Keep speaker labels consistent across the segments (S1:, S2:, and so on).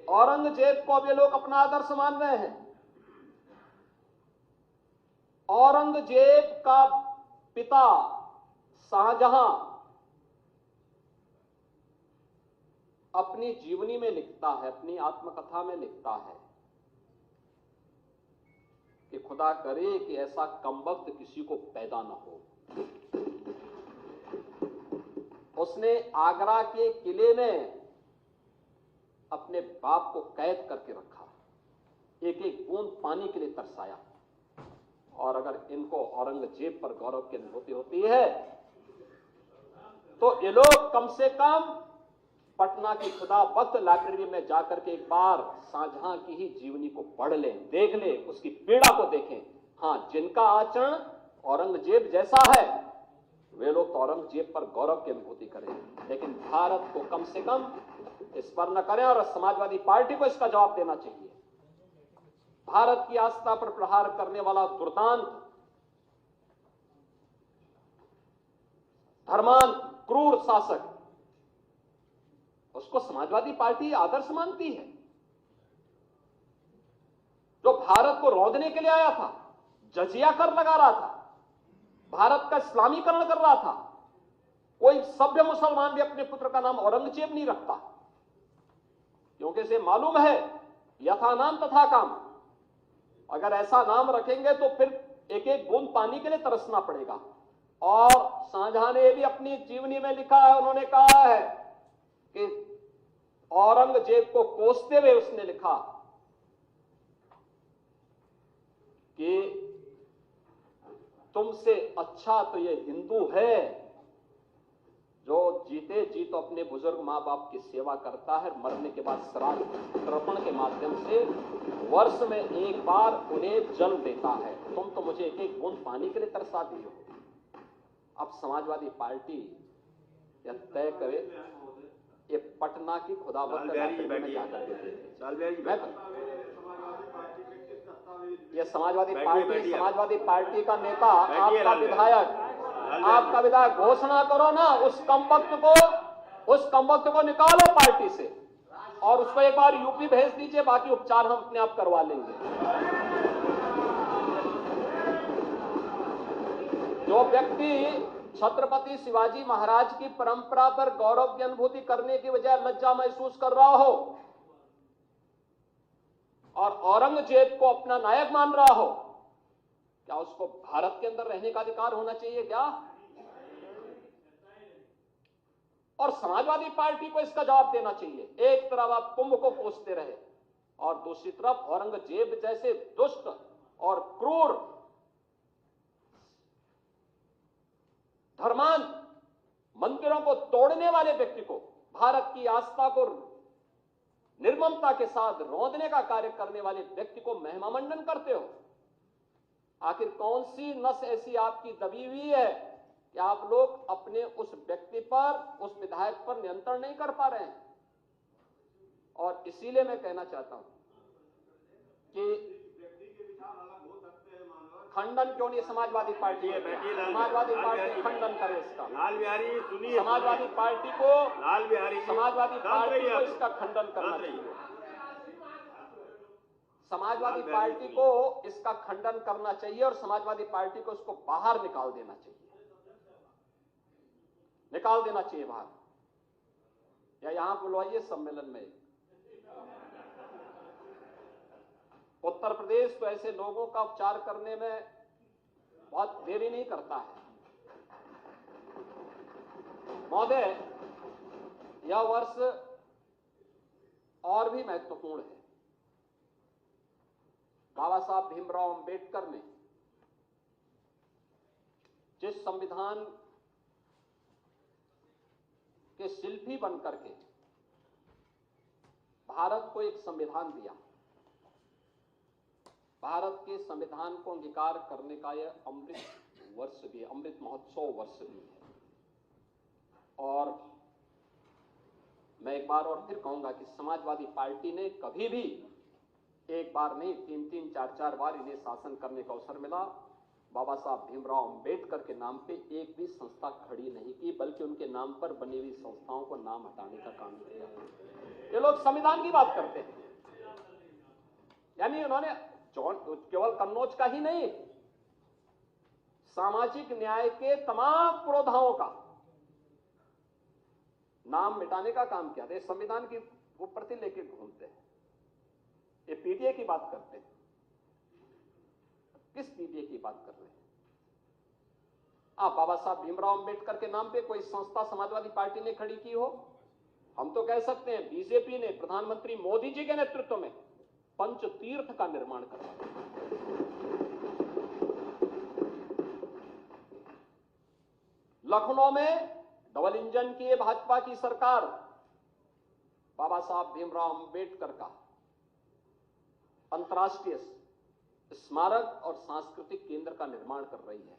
S1: औरंगजेब को अब ये लोग अपना आदर्श मान रहे हैं। औरंगजेब का पिता शाहजहां अपनी जीवनी में लिखता है, अपनी आत्मकथा में लिखता है कि खुदा करे कि ऐसा कमबख्त किसी को पैदा न हो। उसने आगरा के किले में अपने बाप को कैद करके रखा, एक एक बूंद पानी के लिए तरसाया। और अगर इनको औरंगजेब पर गौरव की अनुभूति होती है तो ये लोग कम से कम पटना की खुदा बख्त लाइब्रेरी में जाकर के एक बार शाहजहां की ही जीवनी को पढ़ लें, देख लें, उसकी पीड़ा को देखें। हां, जिनका आचरण औरंगजेब जैसा है वे लोग तो औरंगजेब पर गौरव की अनुभूति करें, लेकिन भारत को कम से कम इस पर न करें। और समाजवादी पार्टी को इसका जवाब देना चाहिए। भारत की आस्था पर प्रहार करने वाला दुर्दांत, धर्मांत, क्रूर शासक, उसको समाजवादी पार्टी आदर्श मानती है। जो भारत को रौंदने के लिए आया था, जजिया कर लगा रहा था, भारत का इस्लामीकरण कर रहा था। कोई सभ्य मुसलमान भी अपने पुत्र का नाम औरंगजेब नहीं रखता, क्योंकि इसे मालूम है यथा नाम तथा काम। अगर ऐसा नाम रखेंगे तो फिर एक एक बूंद पानी के लिए तरसना पड़ेगा। और शाहजहां ने भी अपनी जीवनी में लिखा है, उन्होंने कहा है कि औरंगजेब को कोसते हुए उसने लिखा कि तुमसे अच्छा तो ये हिंदू है जो जीते जी तो अपने बुजुर्ग मां बाप की सेवा करता है, मरने के बाद श्राद्ध तर्पण के माध्यम से वर्ष में एक बार उन्हें जल देता है। तुम तो मुझे एक एक बूंद पानी के लिए तरसा दी हो। अब समाजवादी पार्टी यह तय करे ये पटना की खुदाबंद में जाकर ये समाजवादी पार्टी का नेता, आपका विधायक घोषणा करो ना, उस कमबख्त को निकालो पार्टी से और उसको एक बार यूपी भेज दीजिए, बाकी उपचार हम अपने आप करवा लेंगे। जो व्यक्ति छत्रपति शिवाजी महाराज की परंपरा पर गौरव की अनुभूति करने की बजाय लज्जा महसूस कर रहा हो और औरंगजेब को अपना नायक मान रहा हो, क्या उसको भारत के अंदर रहने का अधिकार होना चाहिए क्या? और समाजवादी पार्टी को इसका जवाब देना चाहिए। एक तरफ आप कुंभ को कोसते रहे और दूसरी तरफ औरंगजेब जैसे दुष्ट और क्रूर धर्मांत, मंदिरों को तोड़ने वाले व्यक्ति को, भारत की आस्था को निर्ममता के साथ रौंदने का कार्य करने वाले व्यक्ति को महिमा मंडन करते हो। आखिर कौन सी नस ऐसी आपकी दबी हुई है कि आप लोग अपने उस व्यक्ति पर, उस विधायक पर नियंत्रण नहीं कर पा रहे हैं? और इसीलिए मैं कहना चाहता हूं कि खंडन क्यों नहीं समाजवादी पार्टी है? समाजवादी पार्टी खंडन करे इसका।
S2: लाल बिहारी सुनिए,
S1: समाजवादी पार्टी को इसका खंडन करना चाहिए। समाजवादी पार्टी को इसका खंडन करना चाहिए और समाजवादी पार्टी को इसको बाहर निकाल देना चाहिए बाहर, या यहां बुलवाइए सम्मेलन में। उत्तर प्रदेश तो ऐसे लोगों का उपचार करने में बहुत देरी नहीं करता है। महोदय, यह वर्ष और भी महत्वपूर्ण है। बाबा साहब भीमराव अंबेडकर ने जिस संविधान के शिल्पी बनकर के भारत को एक संविधान दिया, भारत के संविधान को अंगीकार करने का यह अमृत वर्ष भी, अमृत महोत्सव वर्ष भी है। और मैं एक बार और फिर कहूंगा कि समाजवादी पार्टी ने कभी भी एक बार नहीं, 3-3, 4-4 बार इन्हें शासन करने का अवसर मिला बाबा साहब भीमराव अंबेडकर के नाम पे एक भी संस्था खड़ी नहीं की, बल्कि उनके नाम पर बनी हुई संस्थाओं को नाम हटाने का काम किया। ये लोग संविधान की बात करते हैं, यानी उन्होंने केवल कन्नौज का ही नहीं, सामाजिक न्याय के तमाम पुरोधाओं का नाम मिटाने का काम किया। ये संविधान की वो प्रति लेके घूमते हैं, ये पीडीए की बात करते हैं। किस पीडीए की बात कर रहे हैं आप? बाबा साहब भीमराव अंबेडकर के नाम पे कोई संस्था समाजवादी पार्टी ने खड़ी की हो? हम तो कह सकते हैं बीजेपी ने प्रधानमंत्री मोदी जी के नेतृत्व में पंचतीर्थ का निर्माण करवाया। लखनऊ में डबल इंजन की भाजपा की सरकार बाबा साहब भीमराव अंबेडकर का अंतर्राष्ट्रीय स्मारक और सांस्कृतिक केंद्र का निर्माण कर रही है।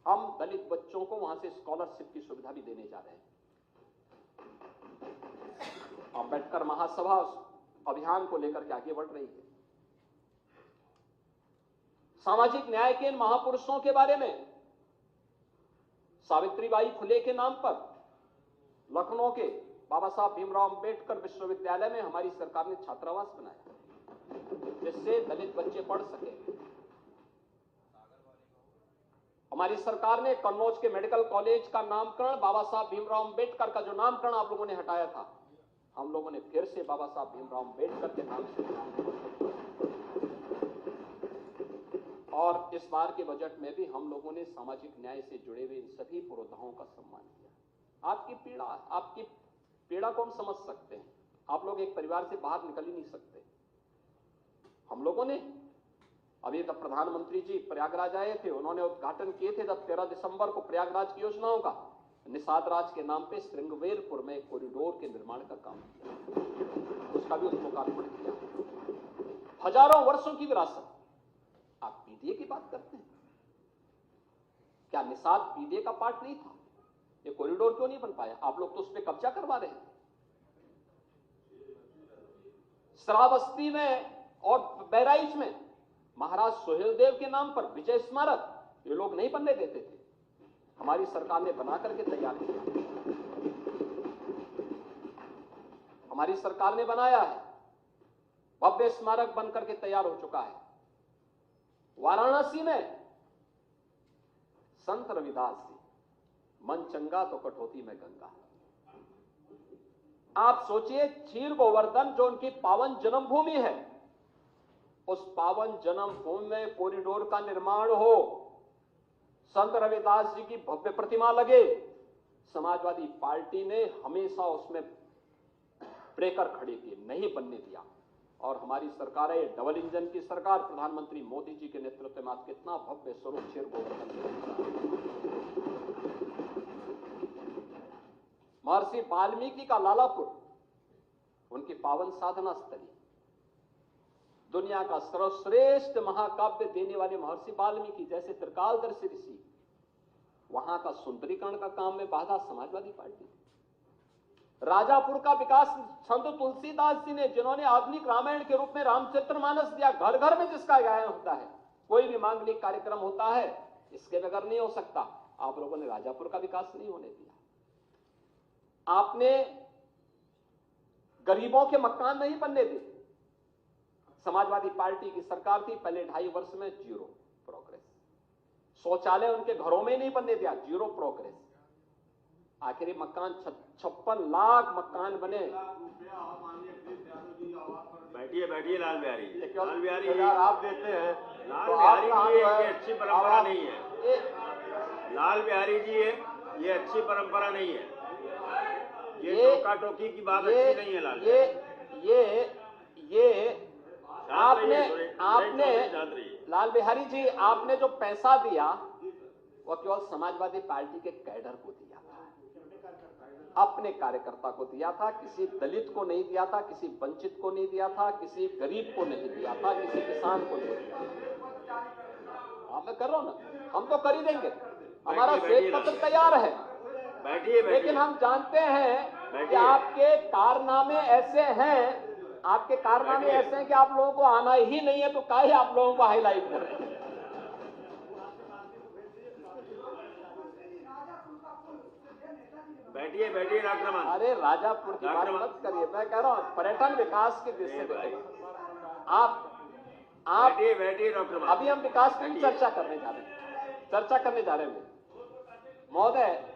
S1: हम दलित बच्चों को वहां से स्कॉलरशिप की सुविधा भी देने जा रहे हैं। अंबेडकर महासभा अभियान को लेकर के आगे बढ़ रही है। सामाजिक न्याय के इन महापुरुषों के बारे में सावित्रीबाई फुले के नाम पर लखनऊ के बाबा साहब भीमराव अंबेडकर विश्वविद्यालय में हमारी सरकार ने छात्रावास बनाया, जिससे दलित बच्चे पढ़ सके। हमारी सरकार ने कन्नौज के मेडिकल कॉलेज का नामकरण बाबा साहब भीमराव अंबेडकर का जो नामकरण आप लोगों ने हटाया था, हम लोगों ने फिर से बाबा साहब भीमराव अंबेडकर के नाम से, और इस बार के बजट में भी हम लोगों ने सामाजिक न्याय से जुड़े हुए इन सभी पुरोधाओं का सम्मान किया। आपकी पीड़ा को हम समझ सकते हैं। आप लोग एक परिवार से बाहर निकल ही नहीं सकते। हम लोगों ने अभी तक प्रधानमंत्री जी प्रयागराज आए थे, उन्होंने उद्घाटन किए थे जब 13 दिसंबर को प्रयागराज की योजनाओं का। निषाद राज के नाम पे श्रृंगवेरपुर में कॉरिडोर के निर्माण का काम किया, उसका भी उस लोकार्पण किया। हजारों वर्षों की विरासत। आप पीडीए की बात करते हैं, क्या निषाद पीडीए का पार्ट नहीं था? ये कॉरिडोर क्यों नहीं बन पाया? आप लोग तो उस पर कब्जा करवा रहे हैं। श्रावस्ती में और बहराइच में महाराज सुहेलदेव के नाम पर विजय स्मारक ये लोग नहीं बनने देते थे, हमारी सरकार ने बना करके तैयार किया। हमारी सरकार ने बनाया है, भव्य स्मारक बनकर के तैयार हो चुका है। वाराणसी में संत रविदास जी, मन चंगा तो कटौती में गंगा। आप सोचिए, क्षीर गोवर्धन जो उनकी पावन जन्मभूमि है, उस पावन जन्मभूमि में कॉरिडोर का निर्माण हो, संत रविदास जी की भव्य प्रतिमा लगे। समाजवादी पार्टी ने हमेशा उसमें ब्रेकर खड़े किए, नहीं बनने दिया। और हमारी सरकार है डबल इंजन की सरकार, प्रधानमंत्री मोदी जी के नेतृत्व में आज कितना भव्य स्वरूप क्षीर गोवर्धन। महर्षि वाल्मीकि का लालापुर, उनकी पावन साधना स्थली, दुनिया का सर्वश्रेष्ठ महाकाव्य देने वाले महर्षि वाल्मीकि जैसे त्रिकालदर्शी ऋषि, वहां का सुंदरीकरण का काम में बाधा समाजवादी पार्टी। राजापुर का विकास संत तुलसीदास जी ने, जिन्होंने आधुनिक रामायण के रूप में रामचरितमानस दिया। घर घर में जिसका गायन होता है, कोई भी मांगलिक कार्यक्रम होता है, इसके बगैर नहीं हो सकता। आप लोगों ने राजापुर का विकास नहीं होने दिया। आपने गरीबों के मकान नहीं बनने दिए। समाजवादी पार्टी की सरकार थी, पहले 2.5 वर्ष में 0 प्रोग्रेस। शौचालय उनके घरों में नहीं बनने दिया, 0 प्रोग्रेस। आखिरी मकान 56 लाख मकान बने।
S2: बैठिए लाल बिहारी
S1: आप देते हैं,
S2: लाल बिहारी जी ये अच्छी परंपरा नहीं है। लाल बिहारी जी ये अच्छी परंपरा नहीं है। ये टोका टोकी की बात अच्छी नहीं है। लाल
S1: लाल बिहारी जी, आपने जो पैसा दिया वो केवल समाजवादी पार्टी के कैडर को दिया था, अपने कार्यकर्ता को दिया था, किसी दलित को नहीं दिया था, किसी वंचित को नहीं दिया था, किसी गरीब को नहीं दिया था, किसी किसान को नहीं दिया था। मैं कर रहा हूं ना, हम तो कर ही देंगे, हमारा श्वेत पत्र तैयार है। लेकिन हम जानते हैं कि आपके कारनामे ऐसे हैं, कि आप लोगों को आना ही नहीं है, तो काहे आप लोगों को हाईलाइट कर रहे हैं।
S2: बैठिए बैठिए डॉक्टर रमन।
S1: अरे राजापुर की बात
S2: डॉक्टर
S1: मत करिए, मैं कह रहा हूँ पर्यटन विकास की दृष्टि
S2: भाई।
S1: से आप
S2: बैठिए बैठिए डॉक्टर रमन।
S1: अभी हम विकास की
S2: बैठिए।
S1: चर्चा करने जा रहे हैं, महोदय।